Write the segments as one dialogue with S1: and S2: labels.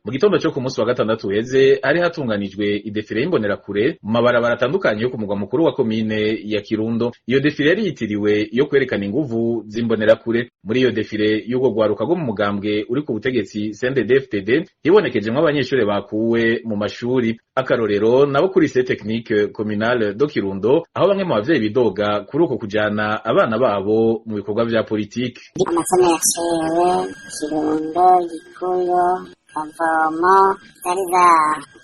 S1: Mu gitondo cyo ku munsi wa gatandatu uheze hari hatunganijwe idefile y'imbonerakure mu mabarabara atandukanye yo ku mugwa mukuru wa komine ya Kirundo. Iyo defile yari yitiriwe iyo kwerekana inguvu z'imbonerakure. Muri iyo defile y'ubwo rwaruka rwo mu mugambwe uri ku butegetsi CNDD-FDD hibonekejemwo abanyeshure bakuwe mu mashuri. Akarorero nabo kuri lycée technique communale do Kirundo, aho bamwe mu bavyeyi bidoga kuri uko kujana abana babo mu bikorwa vya politike.
S2: Amasomo yaciwe Kirundo, Gikuyo, Kavomo, zari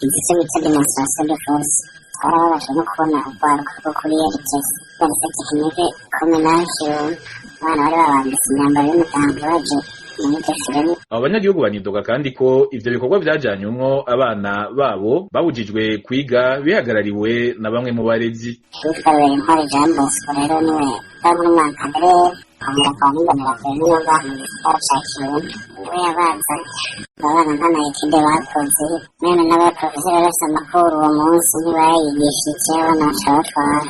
S2: igice bita demonstration de force. Twarabasha no kubona urwaruka rwo kuri RTS lycée technique communale Kirundo, abana bari babambitse imyambaro y'umutambo baje muri defile.
S1: Abo banyagihugu banidoga kandi ko ivyo bikorwa vyajanywemwo abana babo babujijwe kwiga bihagarariwe na bamwe mu barezi.
S2: Twitabiriye intwari Jean Bosco rero niwe Mwakadere kwamira kwa n'imbonerakure niyo ngaha mu gisagara ca Kirundo, niwe yabaza abana nk'amayetide bakoze mene n'abaprofeseri bafise amakuru uwo munsi ntibayigishije abana baca batwara.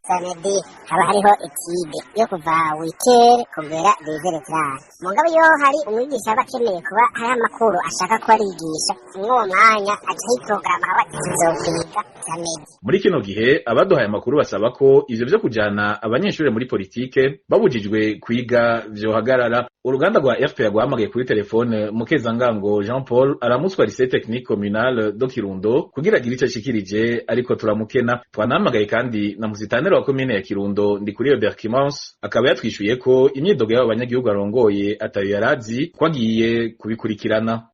S2: Samedi haba hariho etide yo kuva wikere kugera deveretrare. Mugabo iyo hari umwigisha aba akeneye kuba hari amakuru ashaka ko arigisha mw'uwo mwanya aca yiprograma aba tuzokwiga samedi.
S1: Muri kino gihe abaduhaye amakuru basaba ko ivyo vyo kujana abanyeshure muri politike babujijwe kwiga vyohagarara. Uruganda rwa RPA rwahamagaye kuri telefone Mukezangango Jean Paul aramutswa lycée technique communale do Kirundo kugira agire ico ashikirije, ariko turamukena. Twanahamagaye kandi na musitaneri wa komine ya Kirundo Ndikuriyo Berkimanse, akaba yatwishuye ko imyidogo y'abo banyagihugu arongoye atayo yarazi ko agiye kubikurikirana.